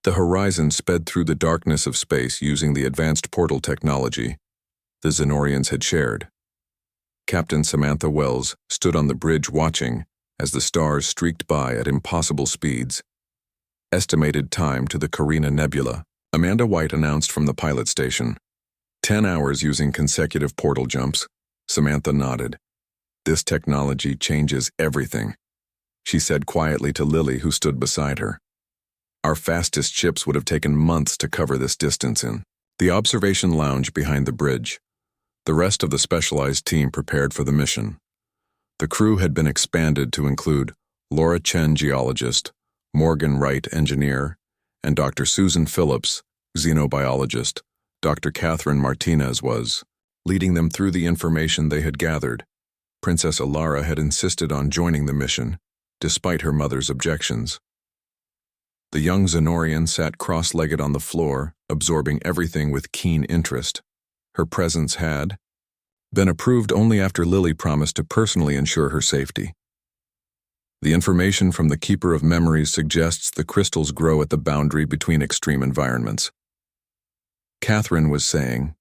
The Horizon sped through the darkness of space using the advanced portal technology the Xenorians had shared. Captain Samantha Wells stood on the bridge watching as the stars streaked by at impossible speeds. Estimated time to the Carina Nebula, Amanda White announced from the pilot station. 10 hours using consecutive portal jumps. Samantha nodded. This technology changes everything, she said quietly to Lily, who stood beside her. Our fastest ships would have taken months to cover this distance in the observation lounge behind the bridge. The rest of the specialized team prepared for the mission. The crew had been expanded to include Laura Chen, geologist, Morgan Wright, engineer, and Dr. Susan Phillips, xenobiologist. Dr. Catherine Martinez was leading them through the information they had gathered. Princess Alara had insisted on joining the mission, despite her mother's objections. The young Xenorian sat cross-legged on the floor, absorbing everything with keen interest. Her presence had been approved only after Lily promised to personally ensure her safety. The information from the Keeper of Memories suggests the crystals grow at the boundary between extreme environments. Catherine was saying,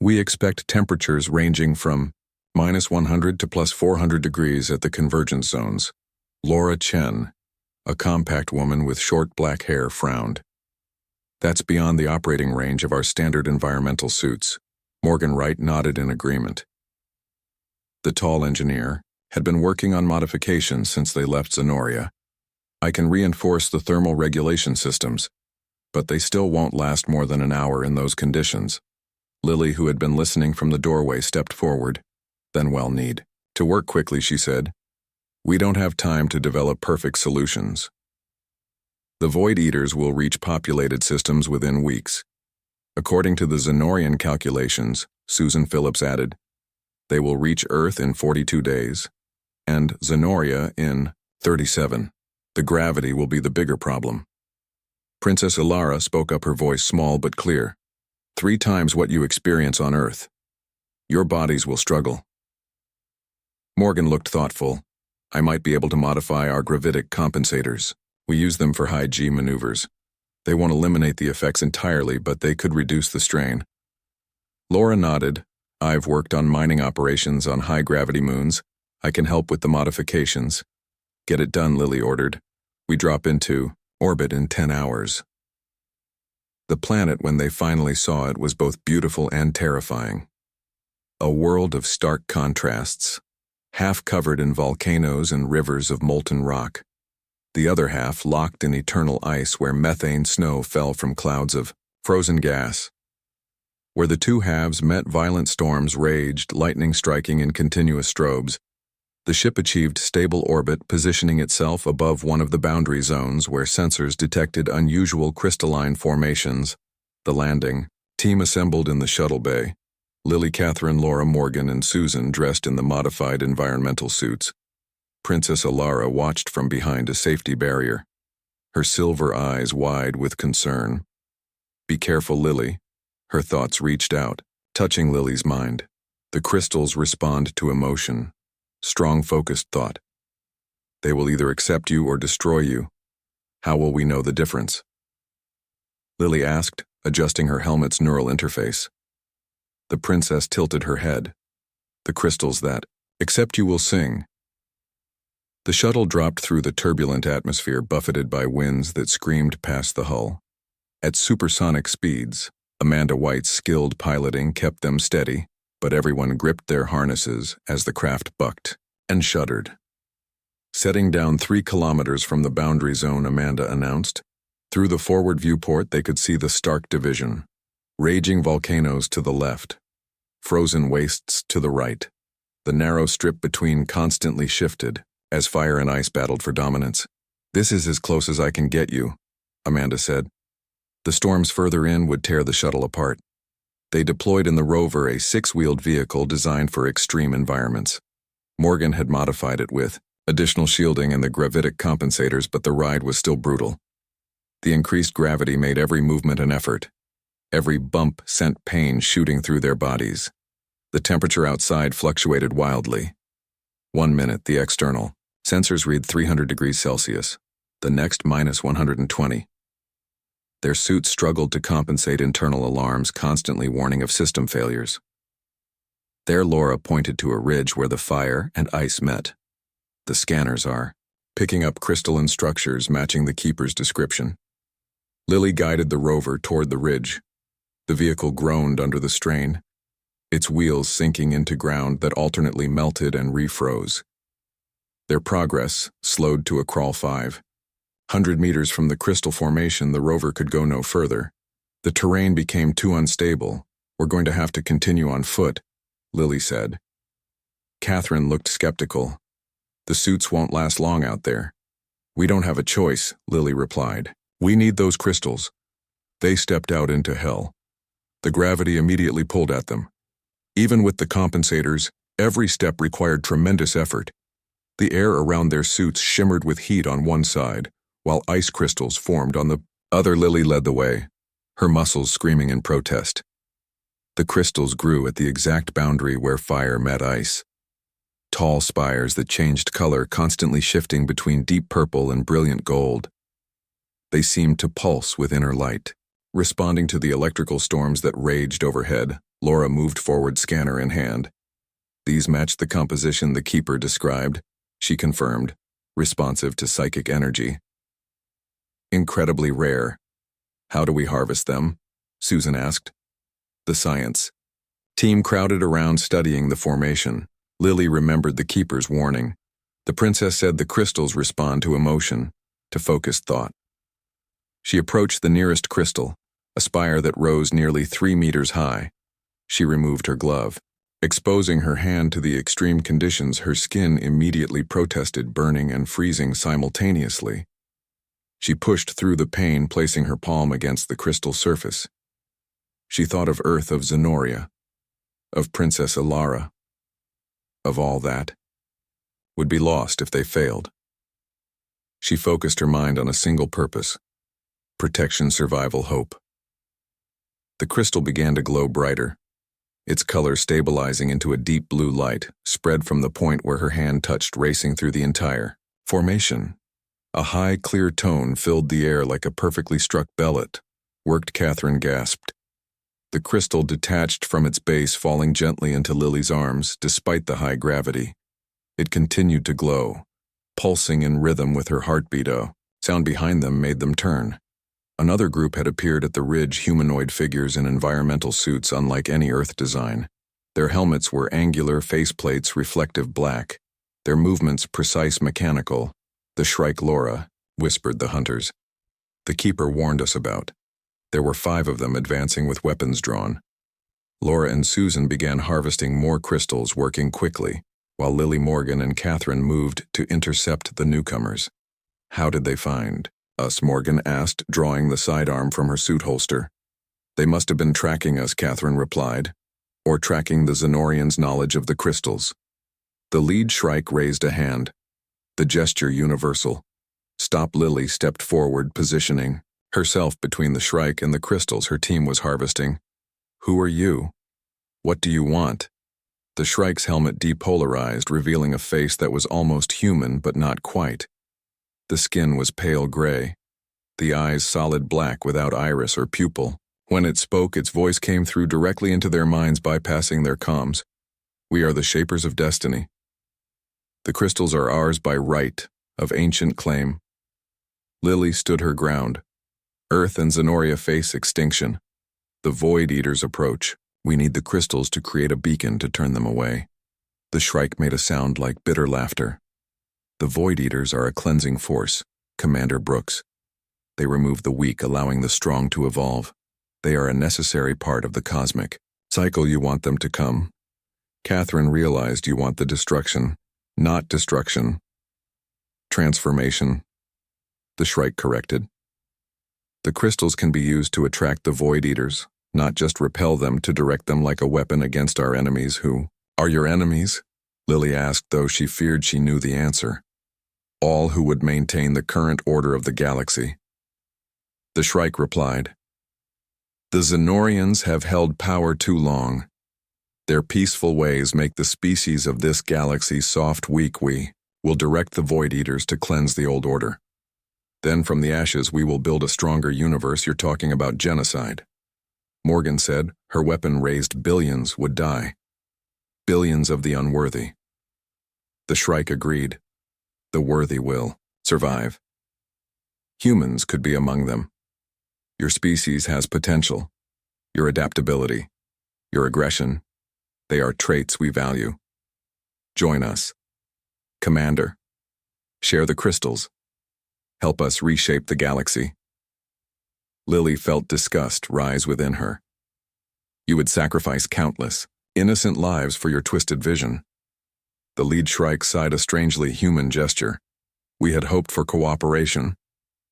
"We expect temperatures ranging from -100 to +400 degrees at the convergence zones." Laura Chen, a compact woman with short black hair, frowned. "That's beyond the operating range of our standard environmental suits." Morgan Wright nodded in agreement. The tall engineer had been working on modifications since they left Xenoria. "I can reinforce the thermal regulation systems, but they still won't last more than an hour in those conditions." Lily, who had been listening from the doorway, stepped forward. "Then we'll need to work quickly," she said. "We don't have time to develop perfect solutions. The Void Eaters will reach populated systems within weeks. According to the Xenorian calculations," Susan Phillips added, "they will reach Earth in 42 days, and Xenoria in 37. The gravity will be the bigger problem." Princess Alara spoke up, her voice small but clear. 3 times what you experience on Earth. Your bodies will struggle." Morgan looked thoughtful. "I might be able to modify our gravitic compensators. We use them for high G maneuvers. They won't eliminate the effects entirely, but they could reduce the strain." Laura nodded. "I've worked on mining operations on high-gravity moons. I can help with the modifications." "Get it done," Lily ordered. "We drop into orbit in 10 hours. The planet, when they finally saw it, was both beautiful and terrifying. A world of stark contrasts, half covered in volcanoes and rivers of molten rock. The other half locked in eternal ice where methane snow fell from clouds of frozen gas. Where the two halves met, violent storms raged, lightning striking in continuous strobes. The ship achieved stable orbit, positioning itself above one of the boundary zones where sensors detected unusual crystalline formations. The landing team assembled in the shuttle bay. Lily, Catherine, Laura, Morgan, and Susan dressed in the modified environmental suits. Princess Alara watched from behind a safety barrier, her silver eyes wide with concern. "Be careful, Lily." Her thoughts reached out, touching Lily's mind. The crystals respond to emotion. Strong, focused thought. They will either accept you or destroy you. How will we know the difference? Lily asked, adjusting her helmet's neural interface. The princess tilted her head. "The crystals that accept you will sing." The shuttle dropped through the turbulent atmosphere, buffeted by winds that screamed past the hull. At supersonic speeds, Amanda White's skilled piloting kept them steady, but everyone gripped their harnesses as the craft bucked and shuddered. Setting down 3 kilometers from the boundary zone, Amanda announced. Through the forward viewport, they could see the stark division. Raging volcanoes to the left, frozen wastes to the right. The narrow strip between constantly shifted as fire and ice battled for dominance. "This is as close as I can get you," Amanda said. The storms further in would tear the shuttle apart. They deployed in the rover a 6-wheeled vehicle designed for extreme environments. Morgan had modified it with additional shielding and the gravitic compensators, but the ride was still brutal. The increased gravity made every movement an effort. Every bump sent pain shooting through their bodies. The temperature outside fluctuated wildly. 1 minute, the external sensors read 300 degrees Celsius. The next, -120. Their suits struggled to compensate internal alarms, constantly warning of system failures. There, Laura pointed to a ridge where the fire and ice met. The scanners are, picking up crystalline structures matching the Keeper's description. Lily guided the rover toward the ridge. The vehicle groaned under the strain, its wheels sinking into ground that alternately melted and refroze. Their progress slowed to a crawl 500 meters from the crystal formation. The rover could go no further. The terrain became too unstable. We're going to have to continue on foot, Lily said. Catherine looked skeptical. The suits won't last long out there. We don't have a choice, Lily replied. We need those crystals. They stepped out into hell. The gravity immediately pulled at them. Even with the compensators, every step required tremendous effort. The air around their suits shimmered with heat on one side, while ice crystals formed on the other. Lily led the way, her muscles screaming in protest. The crystals grew at the exact boundary where fire met ice. Tall spires that changed color, constantly shifting between deep purple and brilliant gold. They seemed to pulse with inner light. Responding to the electrical storms that raged overhead, Laura moved forward, scanner in hand. These matched the composition the Keeper described, she confirmed, responsive to psychic energy. Incredibly rare. How do we harvest them? Susan asked. The science. Team crowded around studying the formation. Lily remembered the Keeper's warning. The princess said the crystals respond to emotion, to focused thought. She approached the nearest crystal, a spire that rose nearly 3 meters high. She removed her glove. Exposing her hand to the extreme conditions, her skin immediately protested, burning and freezing simultaneously. She pushed through the pain, placing her palm against the crystal surface. She thought of Earth, of Zenoria, of Princess Ilara, of all that would be lost if they failed. She focused her mind on a single purpose: protection, survival, hope. The crystal began to glow brighter, its color stabilizing into a deep blue light, spread from the point where her hand touched, racing through the entire formation. A high, clear tone filled the air like a perfectly struck bellet. Worked, Catherine gasped. The crystal detached from its base, falling gently into Lily's arms, despite the high gravity. It continued to glow, pulsing in rhythm with her heartbeat. Sound behind them made them turn. Another group had appeared at the ridge, humanoid figures in environmental suits unlike any Earth design. Their helmets were angular faceplates, reflective black, their movements precise, mechanical. The Shrike, Laura, whispered the hunters. The Keeper warned us about. There were 5 of them advancing with weapons drawn. Laura and Susan began harvesting more crystals, working quickly, while Lily, Morgan, and Catherine moved to intercept the newcomers. How did they find us? Morgan asked, drawing the sidearm from her suit holster. They must have been tracking us, Catherine replied, or tracking the Zenorians' knowledge of the crystals. The lead Shrike raised a hand, the gesture universal. Stop. Lily stepped forward, positioning herself between the Shrike and the crystals her team was harvesting. Who are you? What do you want? The Shrike's helmet depolarized, revealing a face that was almost human but not quite. The skin was pale gray, the eyes solid black without iris or pupil. When it spoke, its voice came through directly into their minds, bypassing their comms. We are the Shapers of Destiny. The crystals are ours by right, of ancient claim. Lily stood her ground. Earth and Zenoria face extinction. The Void Eaters approach. We need the crystals to create a beacon to turn them away. The Shrike made a sound like bitter laughter. The Void Eaters are a cleansing force, Commander Brooks. They remove the weak, allowing the strong to evolve. They are a necessary part of the cosmic cycle. You want them to come. Catherine realized you want the destruction, not destruction. Transformation. The Shrike corrected. The crystals can be used to attract the Void Eaters, not just repel them, to direct them like a weapon against our enemies. Who are your enemies? Lily asked, though she feared she knew the answer. All who would maintain the current order of the galaxy. The Shrike replied. The Zenorians have held power too long. Their peaceful ways make the species of this galaxy soft, weak. We will direct the Void Eaters to cleanse the old order. Then from the ashes we will build a stronger universe. You're talking about genocide. Morgan said her weapon raised billions would die. Billions of the unworthy. The Shrike agreed. The worthy will survive. Humans could be among them. Your species has potential. Your adaptability. Your aggression. They are traits we value. Join us. Commander. Share the crystals. Help us reshape the galaxy. Lily felt disgust rise within her. You would sacrifice countless, innocent lives for your twisted vision. The lead Shrike sighed a strangely human gesture. We had hoped for cooperation.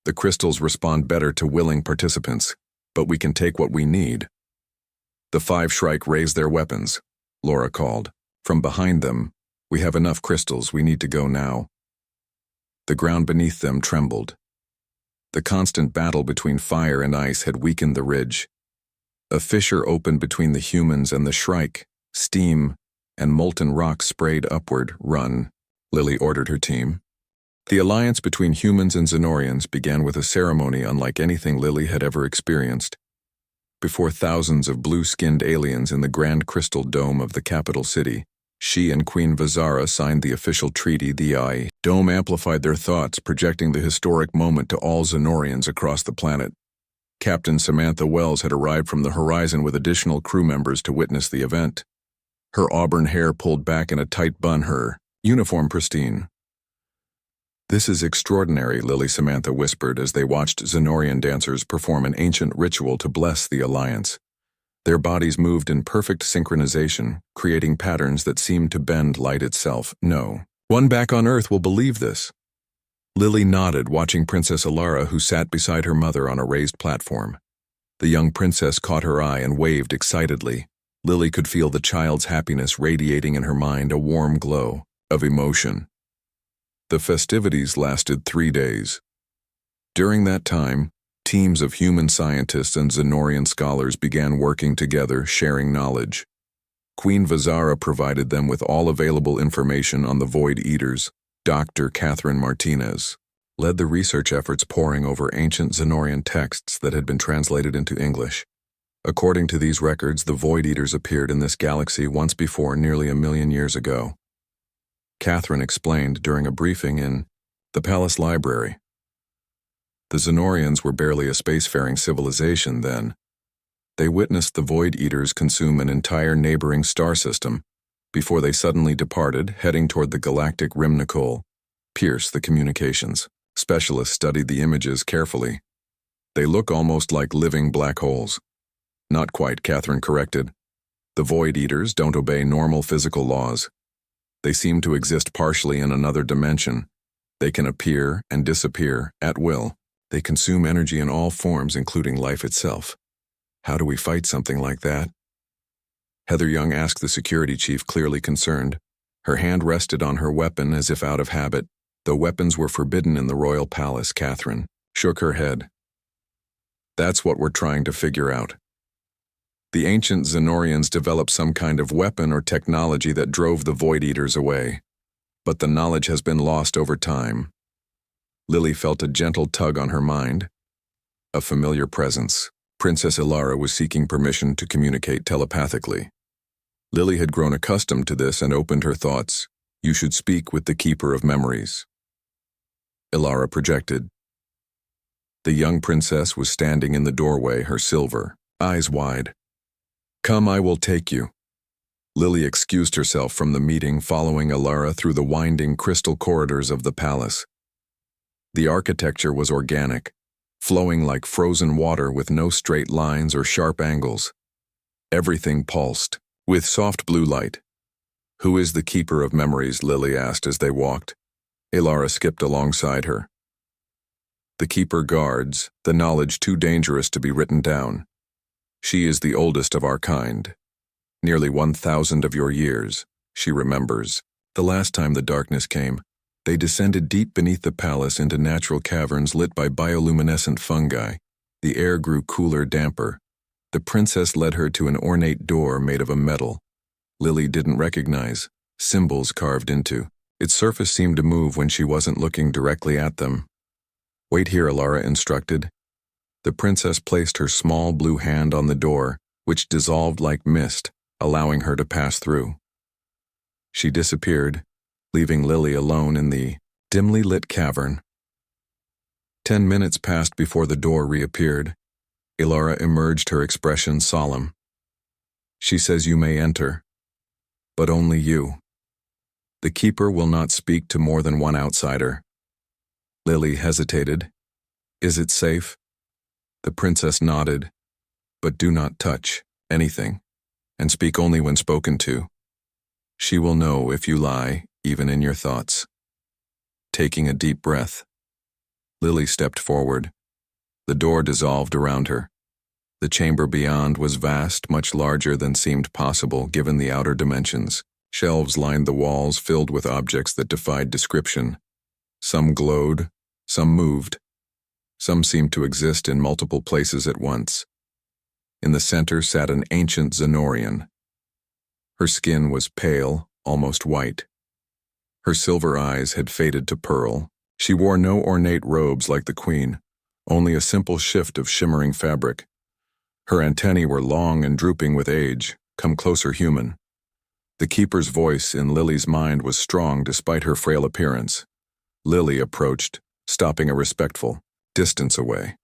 The crystals respond better to willing participants, but we can take what we need. The 5 Shrike raised their weapons, Laura called. From behind them, we have enough crystals, we need to go now. The ground beneath them trembled. The constant battle between fire and ice had weakened the ridge. A fissure opened between the humans and the Shrike. Steam and molten rock sprayed upward. Run, Lily ordered her team. The alliance between humans and Xenorians began with a ceremony unlike anything Lily had ever experienced. Before thousands of blue-skinned aliens in the grand crystal dome of the capital city, she and Queen Vizara signed the official treaty. The dome amplified their thoughts, projecting the historic moment to all Xenorians across the planet. Captain Samantha Wells had arrived from the horizon with additional crew members to witness the event. Her auburn hair pulled back in a tight bun, her uniform pristine. This is extraordinary, Lily Samantha whispered as they watched Xenorian dancers perform an ancient ritual to bless the alliance. Their bodies moved in perfect synchronization, creating patterns that seemed to bend light itself. No one back on Earth will believe this. Lily nodded, watching Princess Alara, who sat beside her mother on a raised platform. The young princess caught her eye and waved excitedly. Lily could feel the child's happiness radiating in her mind, a warm glow of emotion. The festivities lasted 3 days. During that time, teams of human scientists and Xenorian scholars began working together, sharing knowledge. Queen Vizara provided them with all available information on the Void Eaters. Dr. Catherine Martinez led the research efforts, poring over ancient Xenorian texts that had been translated into English. According to these records, the Void Eaters appeared in this galaxy once before, nearly 1 million years ago. Catherine explained during a briefing in the Palace Library. The Xenorians were barely a spacefaring civilization then. They witnessed the Void Eaters consume an entire neighboring star system before they suddenly departed, heading toward the Galactic Rim. Pierce the communications. Specialists studied the images carefully. They look almost like living black holes. Not quite, Catherine corrected. The Void Eaters don't obey normal physical laws. They seem to exist partially in another dimension. They can appear and disappear at will. They consume energy in all forms, including life itself. How do we fight something like that? Heather Young asked the security chief, clearly concerned. Her hand rested on her weapon as if out of habit. Though weapons were forbidden in the royal palace, Catherine shook her head. That's what we're trying to figure out. The ancient Xenorians developed some kind of weapon or technology that drove the Void Eaters away. But the knowledge has been lost over time. Lily felt a gentle tug on her mind. A familiar presence. Princess Ilara was seeking permission to communicate telepathically. Lily had grown accustomed to this and opened her thoughts. You should speak with the Keeper of Memories. Ilara projected. The young princess was standing in the doorway, her silver eyes wide. Come, I will take you. Lily excused herself from the meeting, following Ilara through the winding crystal corridors of the palace. The architecture was organic, flowing like frozen water with no straight lines or sharp angles. Everything pulsed, with soft blue light. Who is the Keeper of Memories? Lily asked as they walked. Ilara skipped alongside her. The Keeper guards the knowledge too dangerous to be written down. She is the oldest of our kind. Nearly 1,000 of your years, she remembers. The last time the darkness came, they descended deep beneath the palace into natural caverns lit by bioluminescent fungi. The air grew cooler, damper. The princess led her to an ornate door made of a metal Lily didn't recognize, symbols carved into. Its surface seemed to move when she wasn't looking directly at them. Wait here, Alara instructed. The princess placed her small blue hand on the door, which dissolved like mist, allowing her to pass through. She disappeared, leaving Lily alone in the dimly lit cavern. 10 minutes passed before the door reappeared. Alara emerged, her expression solemn. She says you may enter, but only you. The keeper will not speak to more than one outsider. Lily hesitated. Is it safe? The princess nodded. But do not touch anything, and speak only when spoken to. She will know if you lie, even in your thoughts. Taking a deep breath, Lily stepped forward. The door dissolved around her. The chamber beyond was vast, much larger than seemed possible given the outer dimensions. Shelves lined the walls, filled with objects that defied description. Some glowed, some moved. Some seemed to exist in multiple places at once. In the center sat an ancient Xenorian. Her skin was pale, almost white. Her silver eyes had faded to pearl. She wore no ornate robes like the queen, only a simple shift of shimmering fabric. Her antennae were long and drooping with age. Come closer, human. The keeper's voice in Lily's mind was strong despite her frail appearance. Lily approached, stopping a respectful distance away.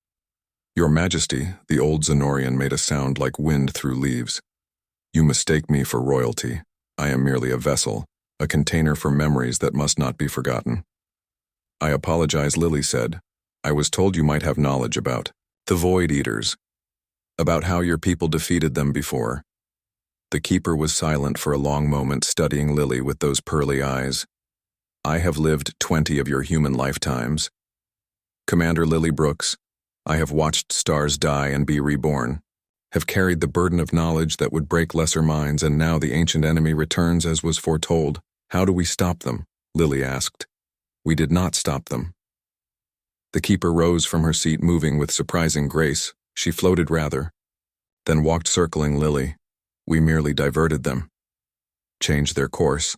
Your Majesty, the old Xenorian made a sound like wind through leaves. You mistake me for royalty. I am merely a vessel, a container for memories that must not be forgotten. I apologize, Lily said. I was told you might have knowledge about the Void Eaters, about how your people defeated them before. The keeper was silent for a long moment, studying Lily with those pearly eyes. I have lived 20 of your human lifetimes. Commander Lily Brooks, I have watched stars die and be reborn, have carried the burden of knowledge that would break lesser minds, and now the ancient enemy returns as was foretold. How do we stop them? Lily asked. We did not stop them. The keeper rose from her seat, moving with surprising grace. She floated rather, then walked circling Lily. We merely diverted them, changed their course.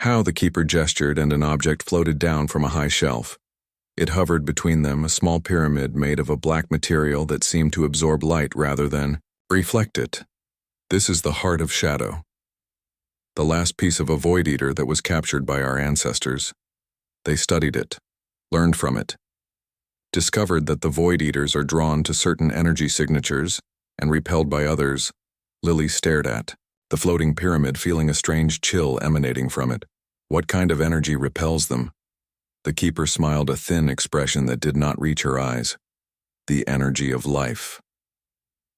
How? The keeper gestured, and an object floated down from a high shelf. It hovered between them, a small pyramid made of a black material that seemed to absorb light rather than reflect it. This is the heart of shadow, the last piece of a Void Eater that was captured by our ancestors. They studied it, learned from it, discovered that the Void Eaters are drawn to certain energy signatures and repelled by others. Lily stared at the floating pyramid, feeling a strange chill emanating from it. What kind of energy repels them? The keeper smiled, a thin expression that did not reach her eyes. The energy of life.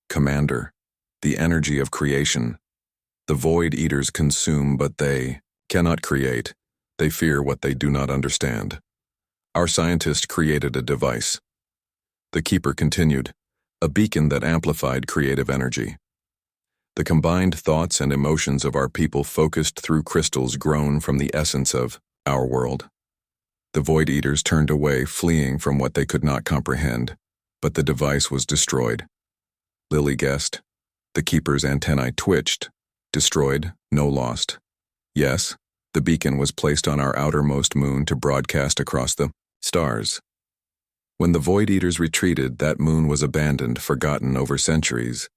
Commander, the energy of creation. The Void Eaters consume, but they cannot create. They fear what they do not understand. Our scientist created a device. The keeper continued, a beacon that amplified creative energy. The combined thoughts and emotions of our people focused through crystals grown from the essence of our world. The Void Eaters turned away, fleeing from what they could not comprehend, but the device was destroyed. Lily guessed. The keeper's antennae twitched. Destroyed, no lost. Yes, the beacon was placed on our outermost moon to broadcast across the stars. When the Void Eaters retreated, that moon was abandoned, forgotten over centuries,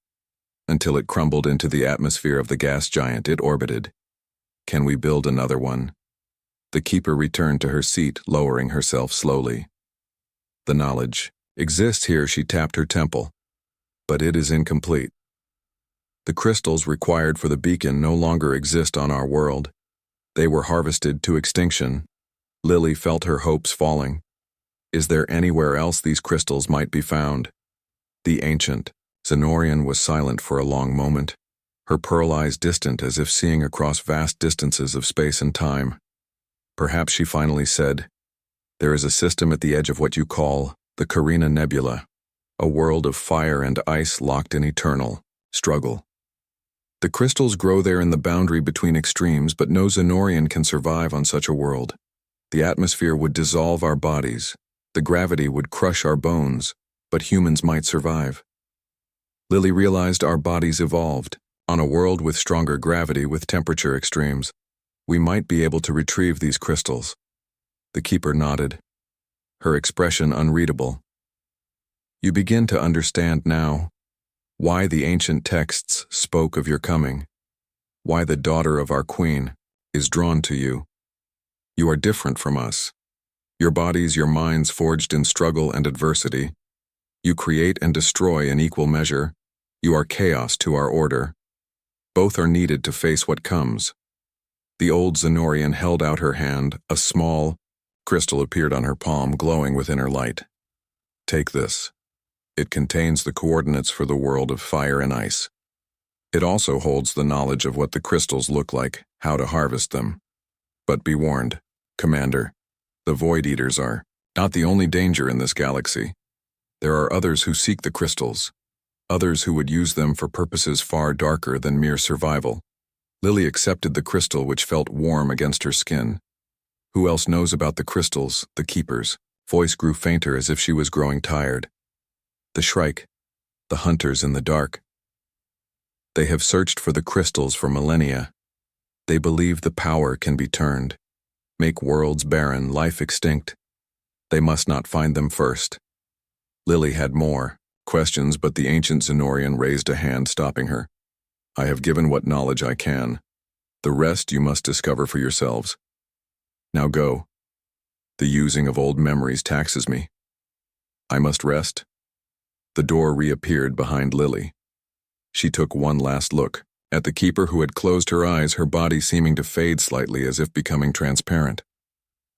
until it crumbled into the atmosphere of the gas giant it orbited. Can we build another one? The keeper returned to her seat, lowering herself slowly. The knowledge exists here. She tapped her temple, but it is incomplete. The crystals required for the beacon no longer exist on our world. They were harvested to extinction. Lily felt her hopes falling. Is there anywhere else these crystals might be found? The ancient Xenorian was silent for a long moment, her pearl eyes distant as if seeing across vast distances of space and time. Perhaps she finally said, there is a system at the edge of what you call the Carina Nebula, a world of fire and ice locked in eternal struggle. The crystals grow there in the boundary between extremes, but no Xenorian can survive on such a world. The atmosphere would dissolve our bodies, the gravity would crush our bones, but humans might survive. Lily realized our bodies evolved. On a world with stronger gravity, with temperature extremes, we might be able to retrieve these crystals. The keeper nodded, her expression unreadable. You begin to understand now why the ancient texts spoke of your coming, why the daughter of our queen is drawn to you. You are different from us. Your bodies, your minds forged in struggle and adversity. You create and destroy in equal measure. You are chaos to our order. Both are needed to face what comes. The old Zenorian held out her hand. A small crystal appeared on her palm, glowing with inner light. Take this. It contains the coordinates for the world of fire and ice. It also holds the knowledge of what the crystals look like, how to harvest them. But be warned, Commander, the Void Eaters are not the only danger in this galaxy. There are others who seek the crystals, others who would use them for purposes far darker than mere survival. Lily accepted the crystal, which felt warm against her skin. Who else knows about the crystals, the keepers? Voice grew fainter as if she was growing tired. The Shrike, the hunters in the dark. They have searched for the crystals for millennia. They believe the power can be turned, make worlds barren, life extinct. They must not find them first. Lily had more questions, but the ancient Zenorian raised a hand, stopping her. I have given what knowledge I can. The rest you must discover for yourselves. Now go. The using of old memories taxes me. I must rest. The door reappeared behind Lily. She took one last look at the keeper, who had closed her eyes, her body seeming to fade slightly as if becoming transparent.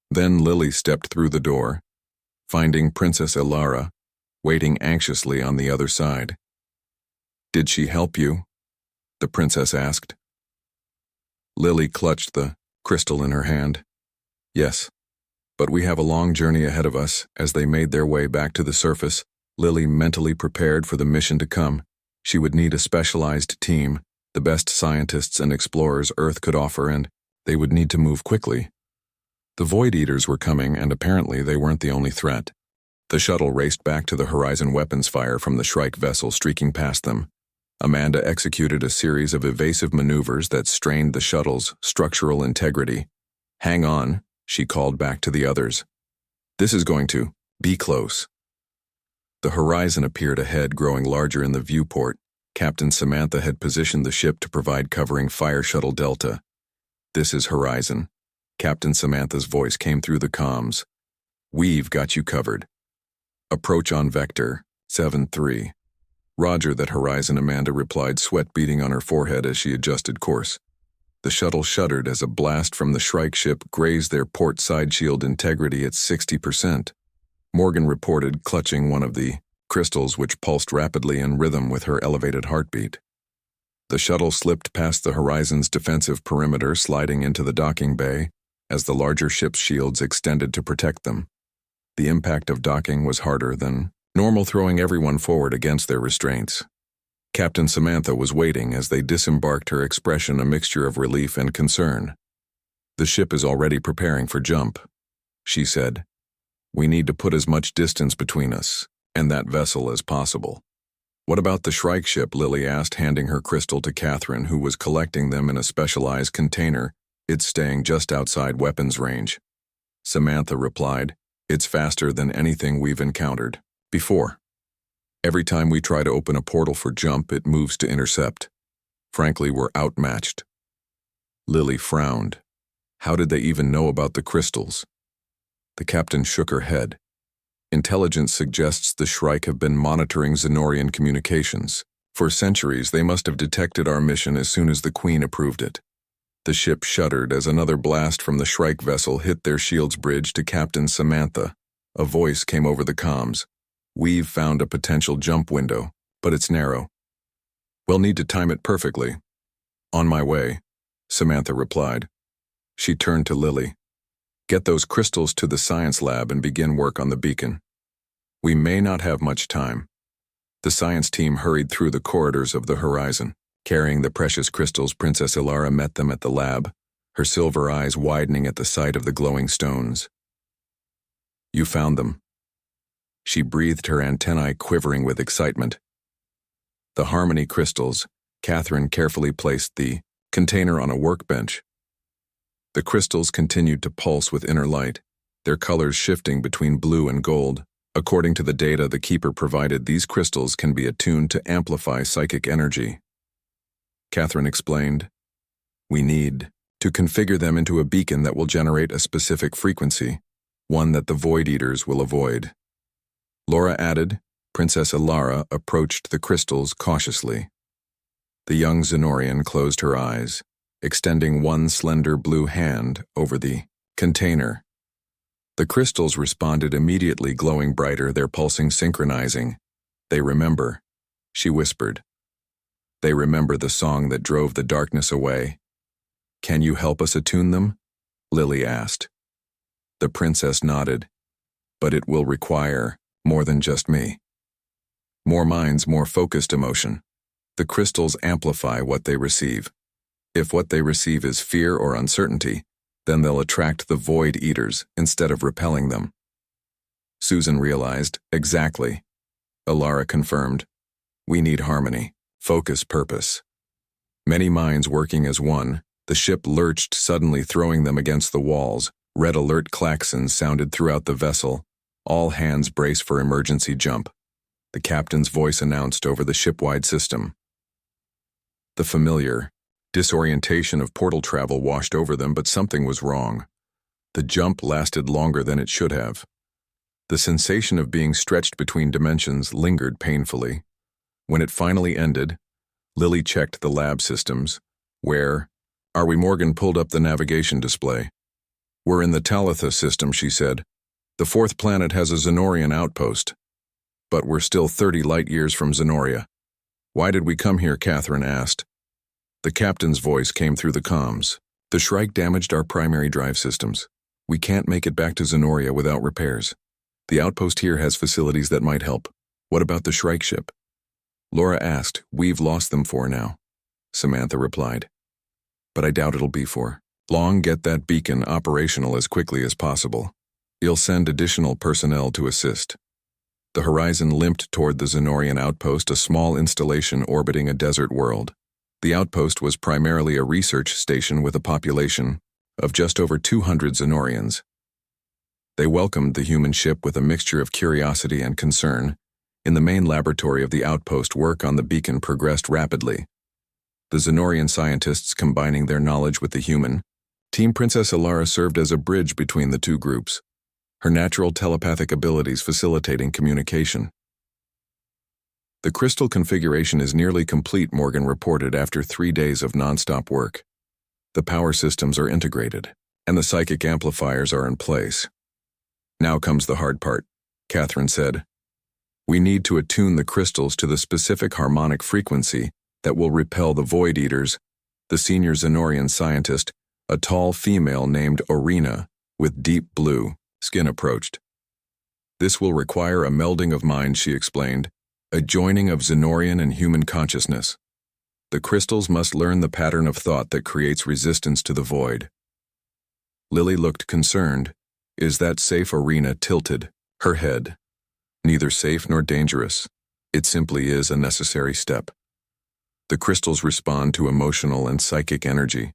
Then Lily stepped through the door, finding Princess Ilara waiting anxiously on the other side. Did she help you? The princess asked. Lily clutched the crystal in her hand. Yes, but we have a long journey ahead of us. As they made their way back to the surface, Lily mentally prepared for the mission to come. She would need a specialized team, the best scientists and explorers Earth could offer, and they would need to move quickly. The Void Eaters were coming, and apparently they weren't the only threat. The shuttle raced back to the horizon, weapons fire from the Shrike vessel streaking past them. Amanda executed a series of evasive maneuvers that strained the shuttle's structural integrity. Hang on, she called back to the others. This is going to be close. The horizon appeared ahead, growing larger in the viewport. Captain Samantha had positioned the ship to provide covering fire shuttle Delta. This is Horizon. Captain Samantha's voice came through the comms. We've got you covered. Approach on Vector 7-3. Roger that, Horizon, Amanda replied, sweat beading on her forehead as she adjusted course. The shuttle shuddered as a blast from the Shrike ship grazed their port side shield integrity at 60%. Morgan reported, clutching one of the crystals, which pulsed rapidly in rhythm with her elevated heartbeat. The shuttle slipped past the Horizon's defensive perimeter, sliding into the docking bay as the larger ship's shields extended to protect them. The impact of docking was harder than normal, throwing everyone forward against their restraints. Captain Samantha was waiting as they disembarked, her expression a mixture of relief and concern. The ship is already preparing for jump, she said. We need to put as much distance between us and that vessel as possible. What about the Shrike ship? Lily asked, handing her crystal to Catherine, who was collecting them in a specialized container, it's staying just outside weapons range. Samantha replied, it's faster than anything we've encountered before. Every time we try to open a portal for jump, it moves to intercept. Frankly, we're outmatched. Lily frowned. How did they even know about the crystals? The captain shook her head. Intelligence suggests the Shrike have been monitoring Zenorian communications. For centuries, they must have detected our mission as soon as the Queen approved it. The ship shuddered as another blast from the Shrike vessel hit their shield's bridge. To Captain Samantha, a voice came over the comms. We've found a potential jump window, but it's narrow. We'll need to time it perfectly. On my way, Samantha replied. She turned to Lily. Get those crystals to the science lab and begin work on the beacon. We may not have much time. The science team hurried through the corridors of the Horizon. Carrying the precious crystals, Princess Ilara met them at the lab, her silver eyes widening at the sight of the glowing stones. You found them. She breathed, her antennae quivering with excitement. The Harmony crystals. Catherine carefully placed the container on a workbench. The crystals continued to pulse with inner light. their colors shifting between blue and gold. According to the data the keeper provided, these crystals can be attuned to amplify psychic energy. Catherine explained, "We need to configure them into a beacon that will generate a specific frequency, one that the Void Eaters will avoid." Laura added. Princess Alara approached the crystals cautiously. The young Zenorian closed her eyes, extending one slender blue hand over the container. The crystals responded immediately, glowing brighter, their pulsing synchronizing. "They remember," she whispered. "They remember the song that drove the darkness away." "Can you help us attune them?" Lily asked. The princess nodded. "But it will require more than just me. More minds, more focused emotion. The crystals amplify what they receive. If what they receive is fear or uncertainty, then they'll attract the Void Eaters instead of repelling them." Susan realized. "Exactly." Alara confirmed. "We need harmony, focus, purpose." Many minds working as one, the ship lurched suddenly, throwing them against the walls. Red alert klaxons sounded throughout the vessel. All hands brace for emergency jump. The captain's voice announced over the shipwide system. The familiar disorientation of portal travel washed over them, but something was wrong. The jump lasted longer than it should have. The sensation of being stretched between dimensions lingered painfully. When it finally ended, Lily checked the lab systems. "Where are we?" Morgan pulled up the navigation display. "We're in the Talitha system," she said. "The fourth planet has a Zenorian outpost. But we're still 30 light-years from Zenoria." "Why did we come here?" Catherine asked. The captain's voice came through the comms. "The Shrike damaged our primary drive systems. We can't make it back to Zenoria without repairs. The outpost here has facilities that might help." "What about the Shrike ship?" Laura asked. "We've lost them for now," Samantha replied. "But I doubt it'll be for long. Get that beacon operational as quickly as possible. You'll send additional personnel to assist." The horizon limped toward the Zenorian outpost, a small installation orbiting a desert world. The outpost was primarily a research station with a population of just over 200 Zenorians. They welcomed the human ship with a mixture of curiosity and concern. In the main laboratory of the outpost, work on the beacon progressed rapidly. The Zenorian scientists combining their knowledge with the human. Team Princess Alara served as a bridge between the two groups, her natural telepathic abilities facilitating communication. "The crystal configuration is nearly complete," Morgan reported after 3 days of nonstop work. "The power systems are integrated, and the psychic amplifiers are in place. Now comes the hard part," Catherine said. "We need to attune the crystals to the specific harmonic frequency that will repel the Void Eaters." The senior Zenorian scientist, a tall female named Orina, with deep blue skin, approached. "This will require a melding of minds," she explained, "a joining of Zenorian and human consciousness. The crystals must learn the pattern of thought that creates resistance to the void." Lily looked concerned. "Is that safe?" Orina tilted her head. "Neither safe nor dangerous. It simply is a necessary step. The crystals respond to emotional and psychic energy.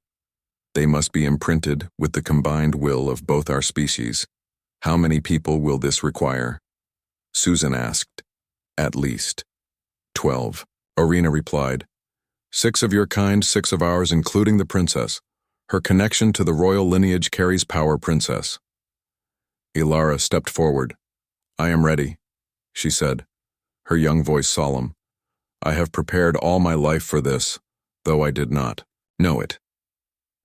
They must be imprinted with the combined will of both our species." "How many people will this require?" Susan asked. "At least 12, Orina replied. 6 of your kind, 6 of ours, including the princess. Her connection to the royal lineage carries power, princess." Ilara stepped forward. "I am ready," she said, her young voice solemn. "I have prepared all my life for this, though I did not know it."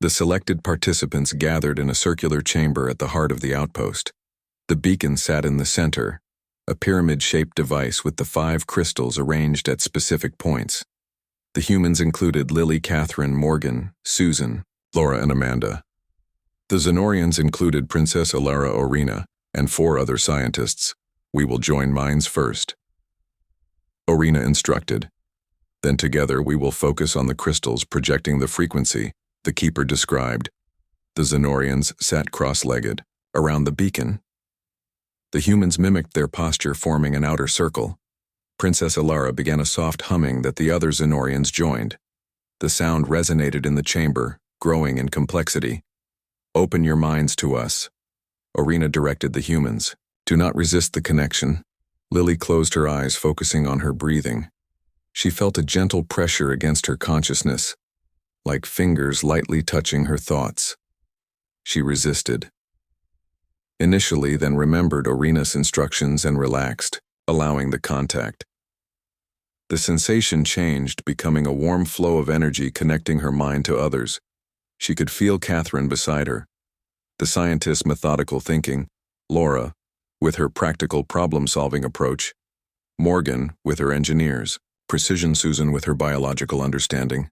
The selected participants gathered in a circular chamber at the heart of the outpost. The beacon sat in the center, a pyramid-shaped device with the 5 crystals arranged at specific points. The humans included Lily, Catherine, Morgan, Susan, Laura, and Amanda. The Zenorians included Princess Alara Orina and 4 other scientists. "We will join minds first," Orina instructed. "Then together we will focus on the crystals projecting the frequency," the keeper described. The Zenorians sat cross-legged around the beacon. The humans mimicked their posture, forming an outer circle. Princess Alara began a soft humming that the other Zenorians joined. The sound resonated in the chamber, growing in complexity. "Open your minds to us," Arena directed the humans. Do not resist the connection. Lily closed her eyes, focusing on her breathing. She felt a gentle pressure against her consciousness, like fingers lightly touching her thoughts. She resisted. Initially, then remembered Arena's instructions and relaxed, allowing the contact. The sensation changed, becoming a warm flow of energy connecting her mind to others. She could feel Catherine beside her, the scientist's methodical thinking, Laura, with her practical problem-solving approach, Morgan with her engineers, Precision Susan with her biological understanding,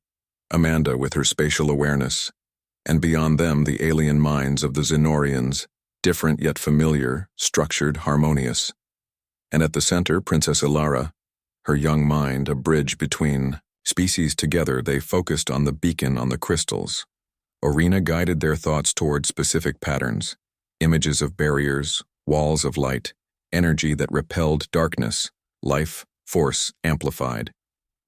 Amanda with her spatial awareness, and beyond them the alien minds of the Xenorians, different yet familiar, structured, harmonious. And at the center, Princess Ilara, her young mind a bridge between species. Together they focused on the beacon on the crystals. Arena guided their thoughts toward specific patterns, images of barriers, walls of light, energy that repelled darkness, life, force amplified.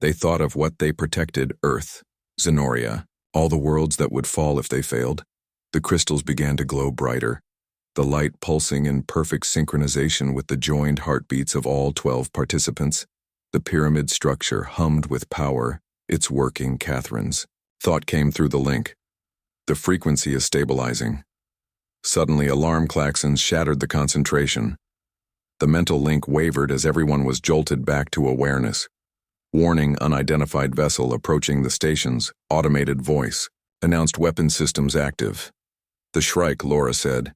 They thought of what they protected: Earth, Xenoria, all the worlds that would fall if they failed. The crystals began to glow brighter, the light pulsing in perfect synchronization with the joined heartbeats of all 12 participants. The pyramid structure hummed with power, its working. Catherine's thought came through the link. The frequency is stabilizing. Suddenly, alarm klaxons shattered the concentration. The mental link wavered as everyone was jolted back to awareness. Warning: unidentified vessel approaching the stations. Automated voice announced weapon systems active. The Shrike, Laura said.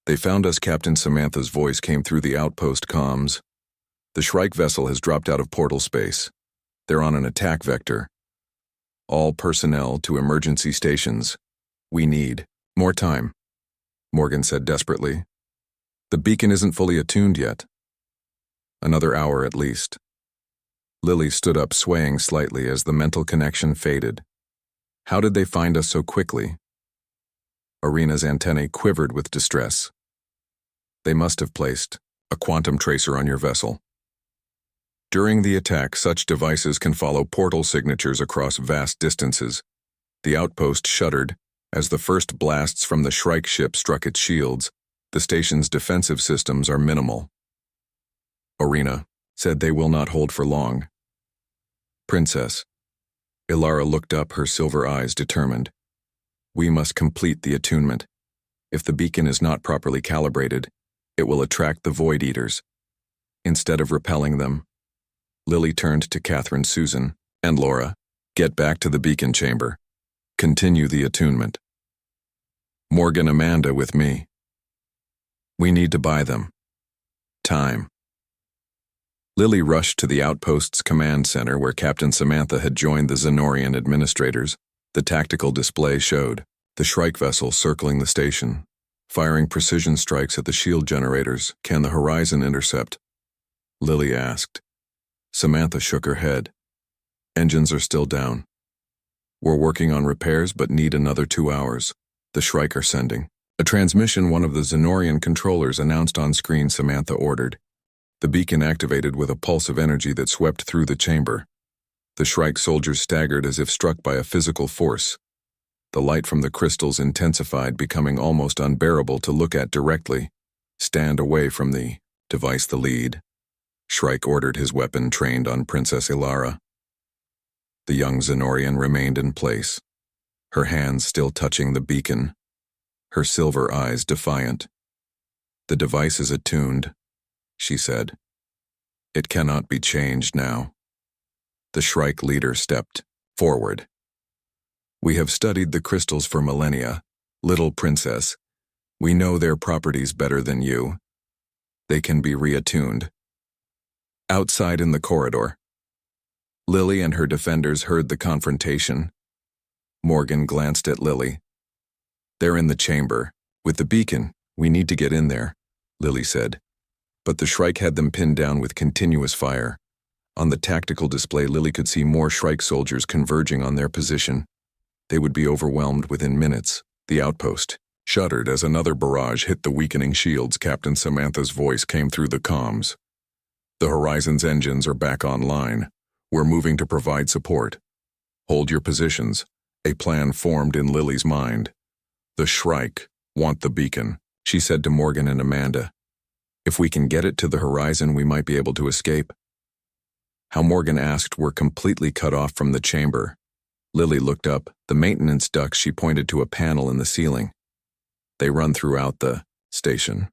They found us. Captain Samantha's voice came through the outpost comms. The Shrike vessel has dropped out of portal space. They're on an attack vector. All personnel to emergency stations. We need more time, Morgan said desperately. The beacon isn't fully attuned yet. Another hour at least. Lily stood up, swaying slightly as the mental connection faded. How did they find us so quickly? Arena's antennae quivered with distress. They must have placed a quantum tracer on your vessel. During the attack, such devices can follow portal signatures across vast distances. The outpost shuddered as the first blasts from the Shrike ship struck its shields. The station's defensive systems are minimal. Arena said they will not hold for long. Princess. Ilara looked up, her silver eyes determined. We must complete the attunement. If the beacon is not properly calibrated, it will attract the Void Eaters. Instead of repelling them, Lily turned to Catherine, Susan, and Laura. Get back to the beacon chamber. Continue the attunement. Morgan, Amanda with me. We need to buy them time. Lily rushed to the outpost's command center where Captain Samantha had joined the Xenorian administrators. The tactical display showed the Shrike vessel circling the station, firing precision strikes at the shield generators. Can the horizon intercept? Lily asked. Samantha shook her head. Engines are still down. We're working on repairs but need another 2 hours. The Shrike are sending a transmission. One of the Xenorian controllers announced on screen. Samantha ordered. The beacon activated with a pulse of energy that swept through the chamber. The Shrike soldiers staggered as if struck by a physical force. The light from the crystals intensified, becoming almost unbearable to look at directly. Stand away from the device. The lead Shrike ordered, his weapon trained on Princess Ilara. The young Xenorian remained in place, her hands still touching the beacon, her silver eyes defiant. The device is attuned, she said. It cannot be changed now. The Shrike leader stepped forward. We have studied the crystals for millennia, little princess. We know their properties better than you. They can be reattuned. Outside in the corridor, Lily and her defenders heard the confrontation. Morgan glanced at Lily. They're in the chamber. With the beacon, we need to get in there, Lily said. But the Shrike had them pinned down with continuous fire. On the tactical display, Lily could see more Shrike soldiers converging on their position. They would be overwhelmed within minutes. The outpost shuddered as another barrage hit the weakening shields. Captain Samantha's voice came through the comms. The Horizon's engines are back online. We're moving to provide support. Hold your positions. A plan formed in Lily's mind. The Shrike want the beacon. she said to Morgan and Amanda. If we can get it to the horizon, we might be able to escape. How Morgan asked were completely cut off from the chamber. Lily looked up, the maintenance ducts. She pointed to a panel in the ceiling. They run throughout the station,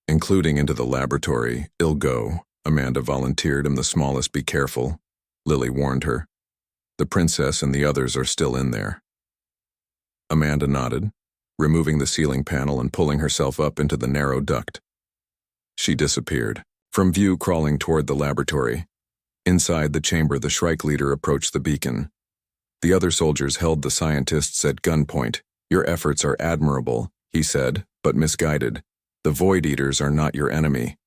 including into the laboratory. I'll go, Amanda volunteered. I'm the smallest, be careful, Lily warned her. The princess and the others are still in there. Amanda nodded, removing the ceiling panel and pulling herself up into the narrow duct. She disappeared from view, crawling toward the laboratory. Inside the chamber, the Shrike leader approached the beacon. The other soldiers held the scientists at gunpoint. Your efforts are admirable, he said, but misguided. The Void Eaters are not your enemy.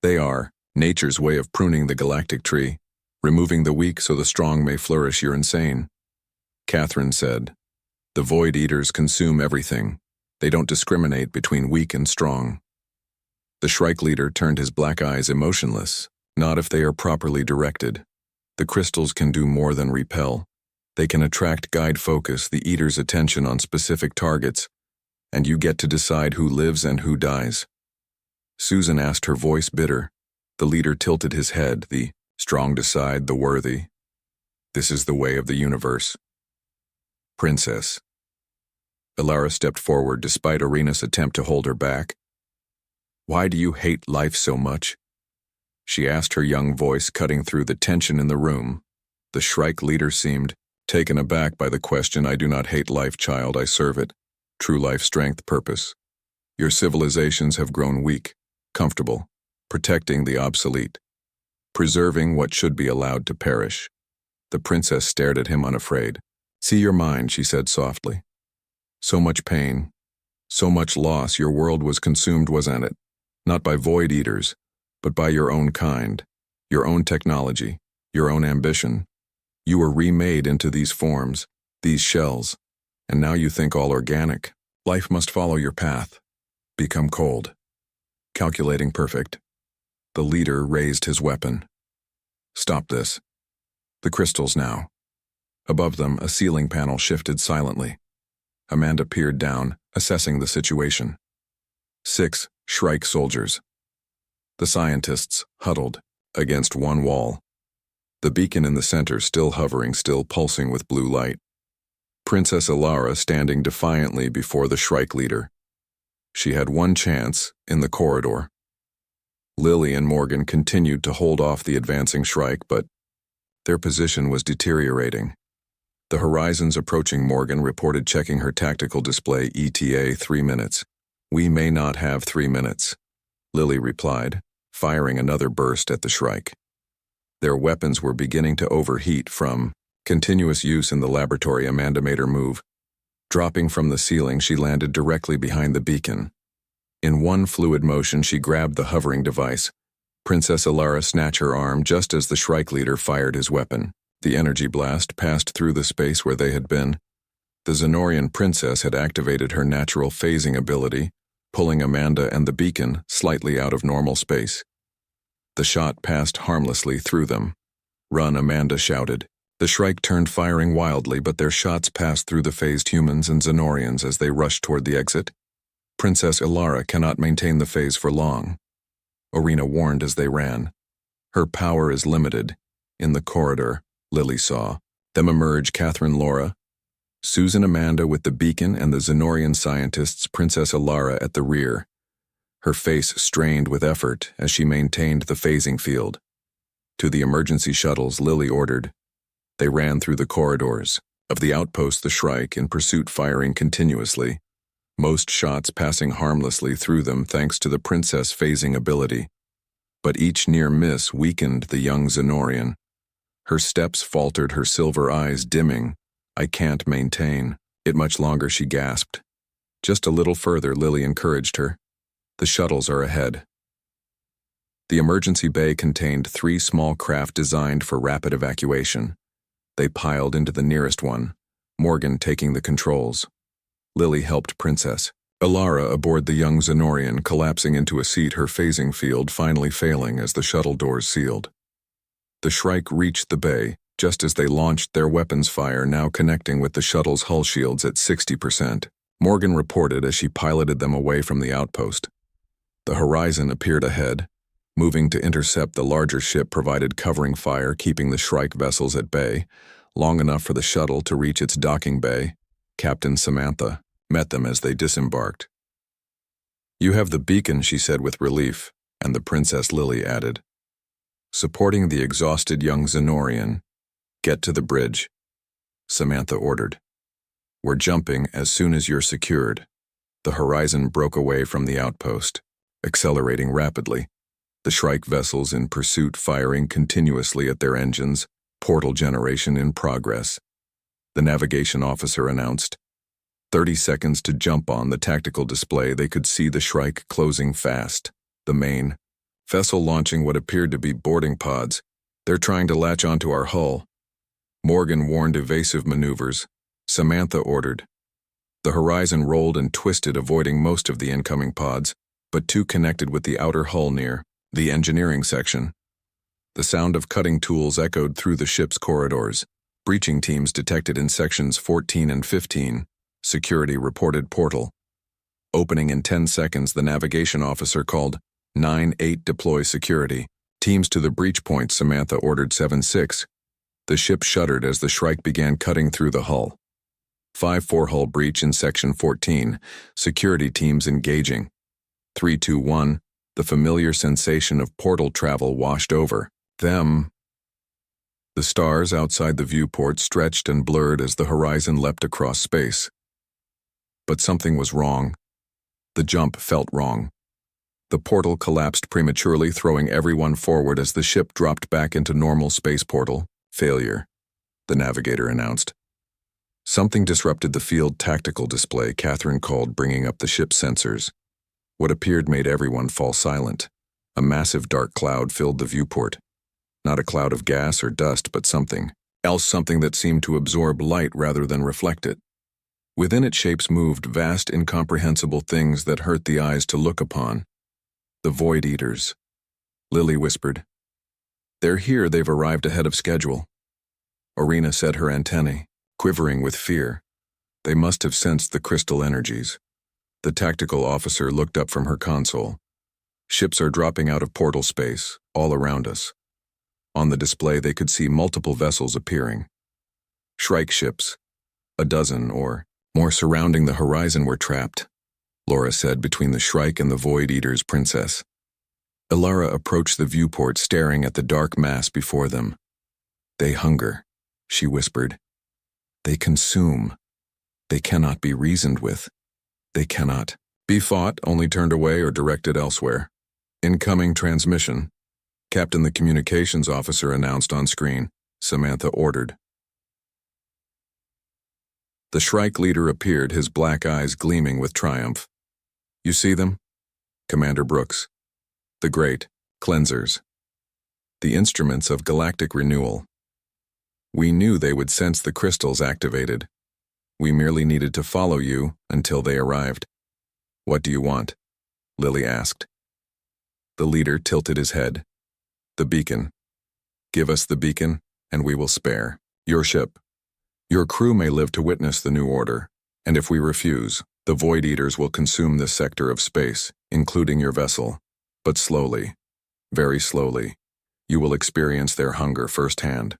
They are nature's way of pruning the galactic tree, removing the weak so the strong may flourish. You're insane, Catherine said. The Void Eaters consume everything. They don't discriminate between weak and strong. The Shrike leader turned his black eyes emotionless. Not if they are properly directed. The crystals can do more than repel. They can attract, guide, focus the Eater's attention on specific targets, and you get to decide who lives and who dies. Susan asked, her voice bitter. The leader tilted his head. The strong decide, the worthy. This is the way of the universe. Princess. Alara stepped forward despite Arena's attempt to hold her back. Why do you hate life so much? She asked, her young voice cutting through the tension in the room. The Shrike leader seemed taken aback by the question. I do not hate life, child, I serve it. True life, strength, purpose. Your civilizations have grown weak, comfortable, protecting the obsolete, preserving what should be allowed to perish. The princess stared at him unafraid. See your mind, she said softly. So much pain, so much loss. Your world was consumed, wasn't it? Not by Void Eaters, but by your own kind, your own technology, your own ambition. You were remade into these forms, these shells, and now you think all organic. Life must follow your path. Become cold. Calculating perfect. The leader raised his weapon. Stop this. The crystals now. Above them, a ceiling panel shifted silently. Amanda peered down, assessing the situation. 6 Shrike soldiers. The scientists huddled against one wall. The beacon in the center still hovering, still pulsing with blue light. Princess Alara standing defiantly before the Shrike leader. She had one chance in the corridor. Lily and Morgan continued to hold off the advancing Shrike, but their position was deteriorating. The horizon's approaching. Morgan reported, checking her tactical display. ETA 3 minutes. We may not have 3 minutes, Lily replied, firing another burst at the Shrike. Their weapons were beginning to overheat from continuous use in the laboratory. Amanda made her move. Dropping from the ceiling, she landed directly behind the beacon. In one fluid motion, she grabbed the hovering device. Princess Alara snatched her arm just as the Shrike leader fired his weapon. The energy blast passed through the space where they had been. The Zenorian princess had activated her natural phasing ability, pulling Amanda and the beacon slightly out of normal space. The shot passed harmlessly through them. Run, Amanda shouted. The Shrike turned, firing wildly, but their shots passed through the phased humans and Zenorians as they rushed toward the exit. Princess Alara cannot maintain the phase for long, Arena warned as they ran. Her power is limited. In the corridor, Lily saw them emerge. Catherine, Laura, Susan, Amanda with the beacon, and the Zenorian scientists, Princess Alara at the rear. Her face strained with effort as she maintained the phasing field. To the emergency shuttles, Lily ordered. They ran through the corridors of the outpost, the Shrike in pursuit, firing continuously, most shots passing harmlessly through them thanks to the princess phasing ability. But each near miss weakened the young Zenorian. Her steps faltered, her silver eyes dimming. I can't maintain it much longer, she gasped. Just a little further, Lily encouraged her. The shuttles are ahead. The emergency bay contained 3 small craft designed for rapid evacuation. They piled into the nearest one, Morgan taking the controls. Lily helped Princess Alara aboard the young Zenorian, collapsing into a seat, her phasing field finally failing as the shuttle doors sealed. The Shrike reached the bay just as they launched their weapons fire, now connecting with the shuttle's hull shields at 60%. Morgan reported as she piloted them away from the outpost. The horizon appeared ahead. Moving to intercept the larger ship provided covering fire, keeping the Shrike vessels at bay, long enough for the shuttle to reach its docking bay. Captain Samantha met them as they disembarked. "You have the beacon," she said with relief, and the Princess Lily added, supporting the exhausted young Zenorian. "Get to the bridge," Samantha ordered. "We're jumping as soon as you're secured." The horizon broke away from the outpost, accelerating rapidly. The Shrike vessels in pursuit firing continuously at their engines, portal generation in progress. The navigation officer announced. 30 seconds to jump on the tactical display. They could see the Shrike closing fast. The main vessel launching what appeared to be boarding pods. "They're trying to latch onto our hull." Morgan warned evasive maneuvers. Samantha ordered. The horizon rolled and twisted, avoiding most of the incoming pods, but two connected with the outer hull near the engineering section. The sound of cutting tools echoed through the ship's corridors. Breaching teams detected in sections 14 and 15. Security reported portal opening in 10 seconds. The navigation officer called 9-8 deploy security teams to the breach point. Samantha ordered 7-6. The ship shuddered as the Shrike began cutting through the hull. 5-4 hull breach in section 14. Security teams engaging. 3-2-1. The familiar sensation of portal travel washed over them. The stars outside the viewport stretched and blurred as the horizon leapt across space. But something was wrong. The jump felt wrong. The portal collapsed prematurely, throwing everyone forward as the ship dropped back into normal space portal. "Failure," the navigator announced. Something disrupted the field tactical display, Catherine called, bringing up the ship's sensors. What appeared made everyone fall silent. A massive dark cloud filled the viewport. Not a cloud of gas or dust, but something else, something that seemed to absorb light rather than reflect it. Within its shapes moved vast, incomprehensible things that hurt the eyes to look upon. "The Void Eaters," Lily whispered. "They're here. They've arrived ahead of schedule." Orina said, her antennae quivering with fear. They must have sensed the crystal energies. The tactical officer looked up from her console. "Ships are dropping out of portal space, all around us." On the display they could see multiple vessels appearing. Shrike ships, a dozen or more surrounding the horizon. "Were trapped," Laura said, "between the Shrike and the Void Eaters, Princess." Ilara approached the viewport, staring at the dark mass before them. "They hunger," she whispered. "They consume. They cannot be reasoned with. They cannot be fought, only turned away or directed elsewhere." "Incoming transmission," Captain the communications officer announced on screen. Samantha ordered. The Shrike leader appeared, his black eyes gleaming with triumph. "You see them? Commander Brooks. The great cleansers. The instruments of galactic renewal. We knew they would sense the crystals activated. We merely needed to follow you until they arrived." "What do you want?" Lily asked. The leader tilted his head. "The beacon. Give us the beacon, and we will spare your ship. Your crew may live to witness the new order, and if we refuse, the Void Eaters will consume this sector of space, including your vessel. But slowly, very slowly, you will experience their hunger firsthand.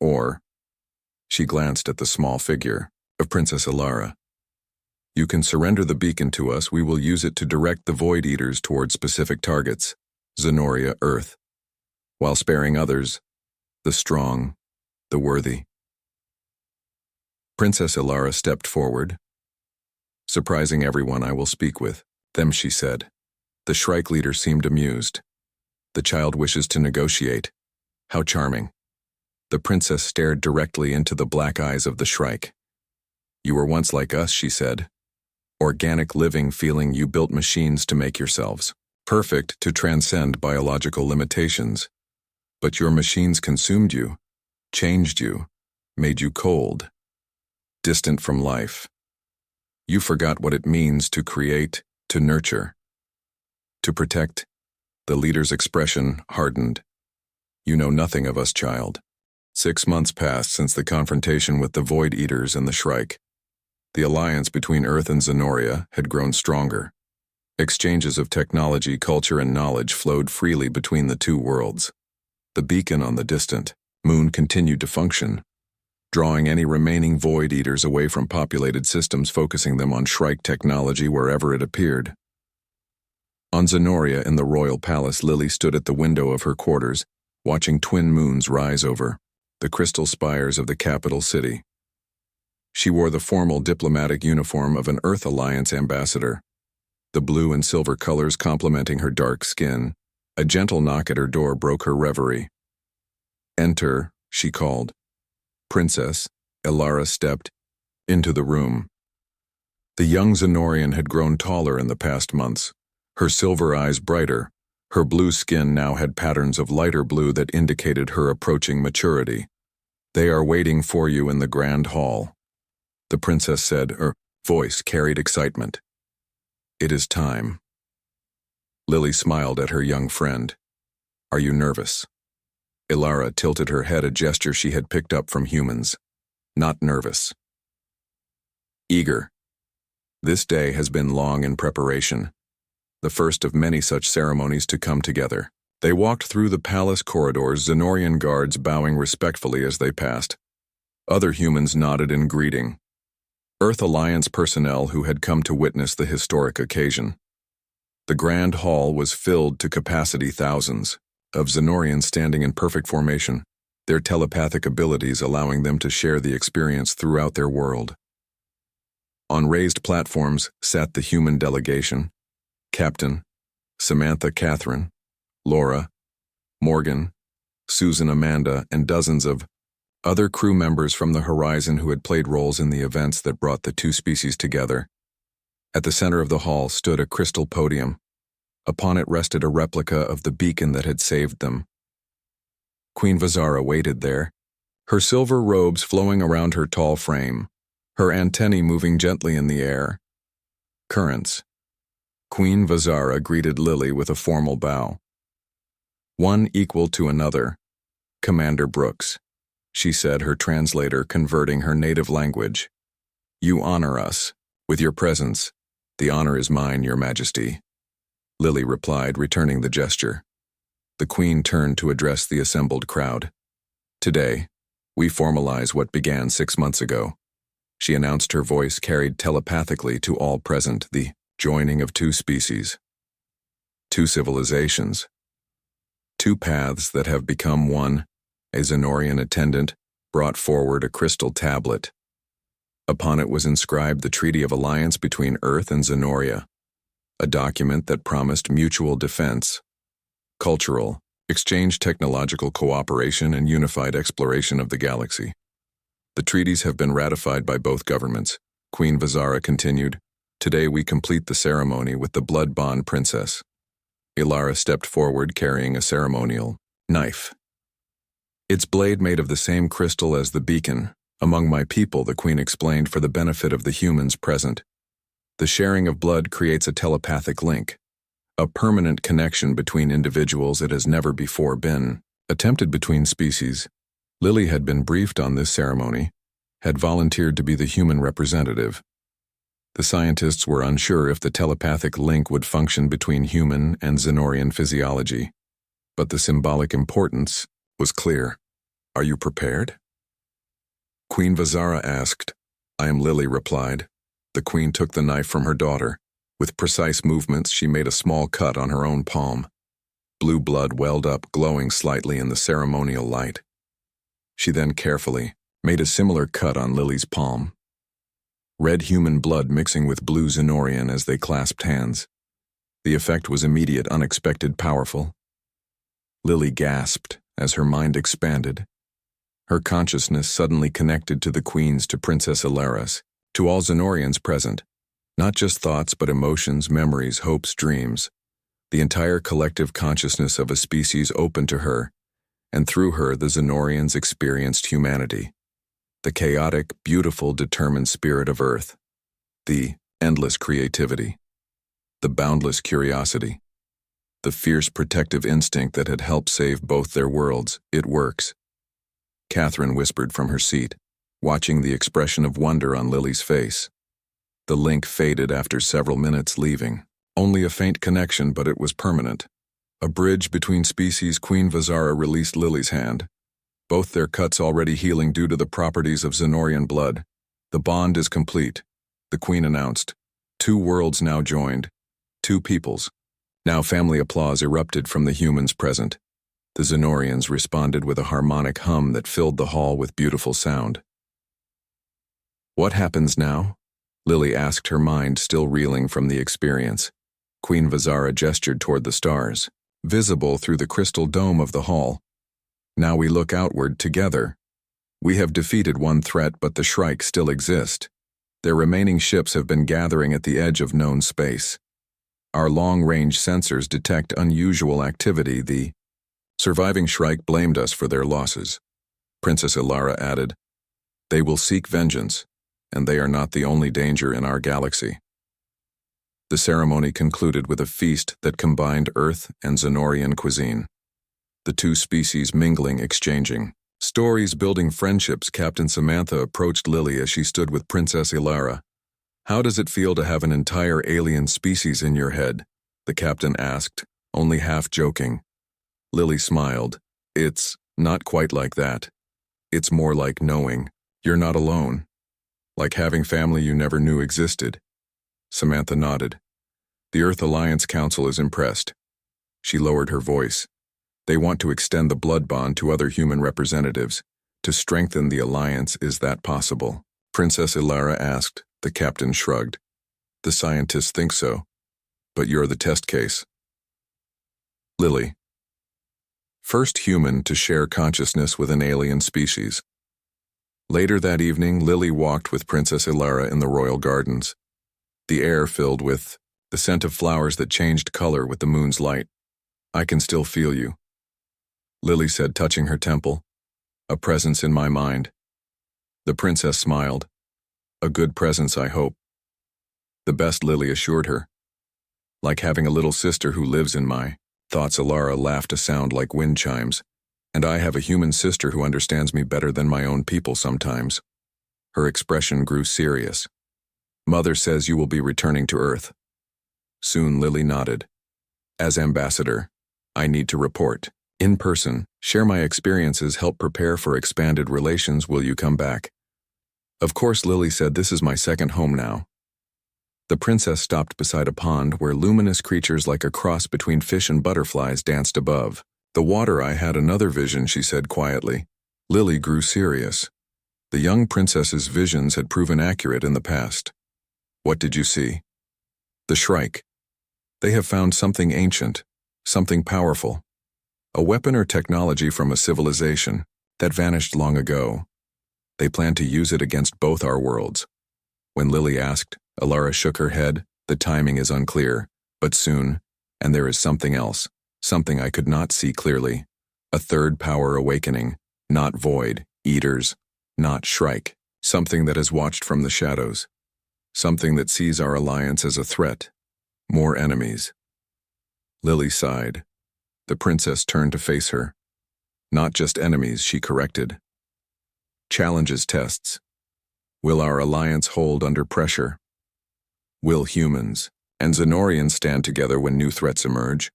Or," she glanced at the small figure of Princess Ilara, "you can surrender the beacon to us. We will use it to direct the Void Eaters toward specific targets, Zenoria, Earth, while sparing others, the strong, the worthy." Princess Ilara stepped forward. "Surprising everyone I will speak with them," she said. The Shrike leader seemed amused. "The child wishes to negotiate. How charming." The princess stared directly into the black eyes of the Shrike. "You were once like us," she said. "Organic living, feeling. You built machines to make yourselves perfect, to transcend biological limitations. But your machines consumed you, changed you, made you cold, distant from life. You forgot what it means to create, to nurture, to protect." The leader's expression hardened. "You know nothing of us, child." 6 months passed since the confrontation with the Void Eaters and the Shrike. The alliance between Earth and Zenoria had grown stronger. Exchanges of technology, culture, and knowledge flowed freely between the two worlds. The beacon on the distant moon continued to function, drawing any remaining Void Eaters away from populated systems, focusing them on Shrike technology wherever it appeared. On Zenoria in the royal palace, Lily stood at the window of her quarters, watching twin moons rise over the crystal spires of the capital city. She wore the formal diplomatic uniform of an Earth Alliance ambassador, the blue and silver colors complementing her dark skin. A gentle knock at her door broke her reverie. "Enter," she called. Princess Elara stepped into the room. The young Zenorian had grown taller in the past months, her silver eyes brighter. Her blue skin now had patterns of lighter blue that indicated her approaching maturity. "They are waiting for you in the grand hall," the princess said. Her voice carried excitement. "It is time." Lily smiled at her young friend. "Are you nervous?" Elara tilted her head, a gesture she had picked up from humans. "Not nervous. Eager. This day has been long in preparation, the first of many such ceremonies to come together." They walked through the palace corridors, Zenorian guards bowing respectfully as they passed. Other humans nodded in greeting. Earth Alliance personnel who had come to witness the historic occasion. The grand hall was filled to capacity, thousands of Zenorians standing in perfect formation, their telepathic abilities allowing them to share the experience throughout their world. On raised platforms sat the human delegation: Captain Samantha Catherine, Laura, Morgan, Susan Amanda, and dozens of other crew members from the horizon who had played roles in the events that brought the two species together. At the center of the hall stood a crystal podium. Upon it rested a replica of the beacon that had saved them. Queen Vazara waited there, her silver robes flowing around her tall frame, her antennae moving gently in the air. "Currents." Queen Vazara greeted Lily with a formal bow. "One equal to another, Commander Brooks," she said, her translator converting her native language. "You honor us with your presence." "The honor is mine, Your Majesty," Lily replied, returning the gesture. The Queen turned to address the assembled crowd. "Today, we formalize what began 6 months ago," she announced, her voice carried telepathically to all present, "the joining of two species, two civilizations, two paths that have become one." A Zenorian attendant brought forward a crystal tablet. Upon it was inscribed the Treaty of Alliance between Earth and Zenoria, a document that promised mutual defense, cultural exchange, technological cooperation, and unified exploration of the galaxy. "The treaties have been ratified by both governments," Queen Vazara continued. "Today we complete the ceremony with the Blood Bond Princess." Elara stepped forward carrying a ceremonial knife, its blade made of the same crystal as the beacon. "Among my people," the Queen explained for the benefit of the humans present, "the sharing of blood creates a telepathic link, a permanent connection between individuals it has never before been attempted between species." Lily had been briefed on this ceremony, had volunteered to be the human representative. The scientists were unsure if the telepathic link would function between human and Zenorian physiology, but the symbolic importance was clear. "Are you prepared?" Queen Vazara asked. "I am," Lily replied. The Queen took the knife from her daughter. With precise movements, she made a small cut on her own palm. Blue blood welled up, glowing slightly in the ceremonial light. She then carefully made a similar cut on Lily's palm. Red human blood mixing with blue Zenorian as they clasped hands. The effect was immediate, unexpected, powerful. Lily gasped as her mind expanded. Her consciousness suddenly connected to the Queen's, to Princess Elara's, to all Zenorians present. Not just thoughts, but emotions, memories, hopes, dreams. The entire collective consciousness of a species open to her, and through her the Zenorians experienced humanity. The chaotic, beautiful, determined spirit of Earth. The endless creativity. The boundless curiosity. The fierce protective instinct that had helped save both their worlds. "It works," Catherine whispered from her seat, watching the expression of wonder on Lily's face. The link faded after several minutes, leaving only a faint connection, but it was permanent. A bridge between species. Queen Vizara released Lily's hand, both their cuts already healing due to the properties of Zenorian blood. The bond is complete, the Queen announced. 2 worlds now joined, 2 peoples. Now family applause erupted from the humans present. The Zenorians responded with a harmonic hum that filled the hall with beautiful sound. What happens now? Lily asked, her mind still reeling from the experience. Queen Vizara gestured toward the stars, visible through the crystal dome of the hall. Now we look outward together. We have defeated one threat, but the Shrike still exist. Their remaining ships have been gathering at the edge of known space. Our long-range sensors detect unusual activity. The surviving Shrike blamed us for their losses. Princess Ilara added, "They will seek vengeance, and they are not the only danger in our galaxy." The ceremony concluded with a feast that combined Earth and Zenorian cuisine. The 2 species mingling, exchanging stories, building friendships. Captain Samantha approached Lily as she stood with Princess Ilara. "How does it feel to have an entire alien species in your head?" the captain asked, only half joking. Lily smiled. "It's not quite like that. It's more like knowing you're not alone. Like having family you never knew existed." Samantha nodded. "The Earth Alliance Council is impressed." She lowered her voice. "They want to extend the blood bond to other human representatives. To strengthen the alliance, is that possible?" Princess Ilara asked. The captain shrugged. "The scientists think so, but you're the test case." Lily. First human to share consciousness with an alien species. Later that evening, Lily walked with Princess Ilara in the royal gardens. The air filled with the scent of flowers that changed color with the moon's light. "I can still feel you," Lily said, touching her temple. "A presence in my mind." The princess smiled. "A good presence, I hope." "The best," Lily assured her. "Like having a little sister who lives in my thoughts." Ilara laughed, a sound like wind chimes. "And I have a human sister who understands me better than my own people sometimes." Her expression grew serious. "Mother says you will be returning to Earth." Soon, Lily nodded. "As ambassador, I need to report in person, share my experiences, help prepare for expanded relations. Will you come back?" "Of course," Lily said. "This is my second home now." The princess stopped beside a pond where luminous creatures like a cross between fish and butterflies danced above the water. "I had another vision," she said quietly. Lily grew serious. The young princess's visions had proven accurate in the past. "What did you see?" "The Shrike. They have found something ancient, something powerful. A weapon or technology from a civilization that vanished long ago. They plan to use it against both our worlds." When Lily asked, Ilara shook her head. "The timing is unclear, but soon, and there is something else, something I could not see clearly. A third power awakening, not void, eaters, not Shrike, something that has watched from the shadows. Something that sees our alliance as a threat. More enemies." Lily sighed. The princess turned to face her. "Not just enemies," she corrected. "Challenges, tests. Will our alliance hold under pressure? Will humans and Zenorians stand together when new threats emerge?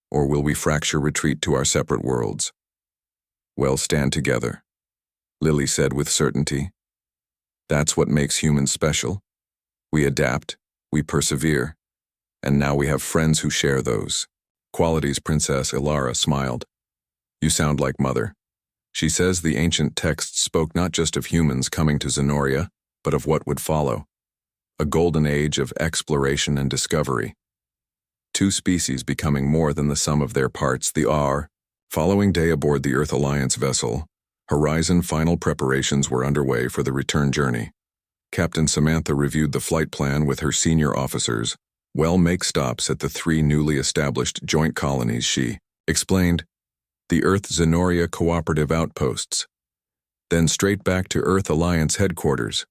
Or will we fracture, retreat to our separate worlds?" "Well, stand together," Lily said with certainty. "That's what makes humans special. We adapt, we persevere, and now we have friends who share those qualities." Princess Ilara smiled. "You sound like Mother. She says the ancient texts spoke not just of humans coming to Zenoria, but of what would follow. A golden age of exploration and discovery. 2 species becoming more than the sum of their parts." The following day aboard the Earth Alliance vessel, Horizon, final preparations were underway for the return journey. Captain Samantha reviewed the flight plan with her senior officers. "Well, make stops at the 3 newly established joint colonies," she explained. "The Earth Zenoria cooperative outposts. Then straight back to Earth Alliance headquarters.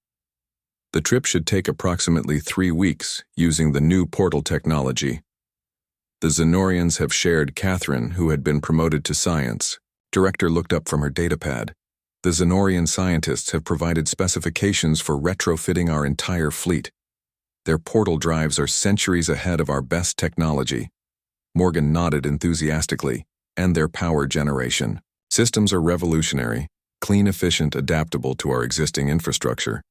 The trip should take approximately 3 weeks, using the new portal technology. The Zenorians have shared." Catherine, who had been promoted to science director, looked up from her datapad. "The Zenorian scientists have provided specifications for retrofitting our entire fleet. Their portal drives are centuries ahead of our best technology. Morgan nodded enthusiastically. And their power generation. Systems are revolutionary, clean, efficient, adaptable to our existing infrastructure.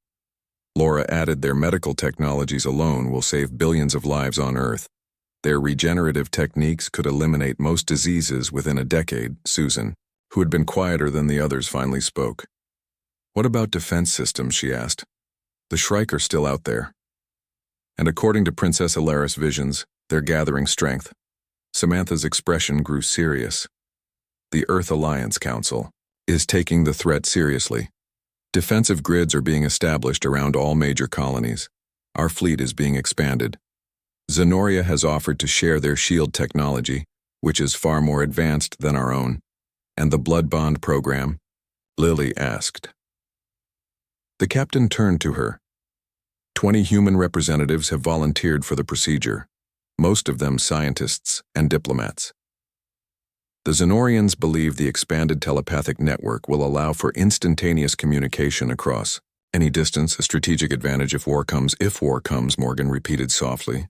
Laura added their medical technologies alone will save billions of lives on Earth. Their regenerative techniques could eliminate most diseases within a decade. Susan, who had been quieter than the others, finally spoke. What about defense systems, she asked. The Shrike are still out there. And according to Princess Alaris' visions, they're gathering strength. Samantha's expression grew serious. The Earth Alliance Council is taking the threat seriously. Defensive grids are being established around all major colonies. Our fleet is being expanded. Zenoria has offered to share their shield technology, which is far more advanced than our own. And the Blood Bond program? Lily asked. The captain turned to her. 20 human representatives have volunteered for the procedure. Most of them scientists and diplomats. The Zenorians believe the expanded telepathic network will allow for instantaneous communication across any distance, a strategic advantage if war comes, Morgan repeated softly.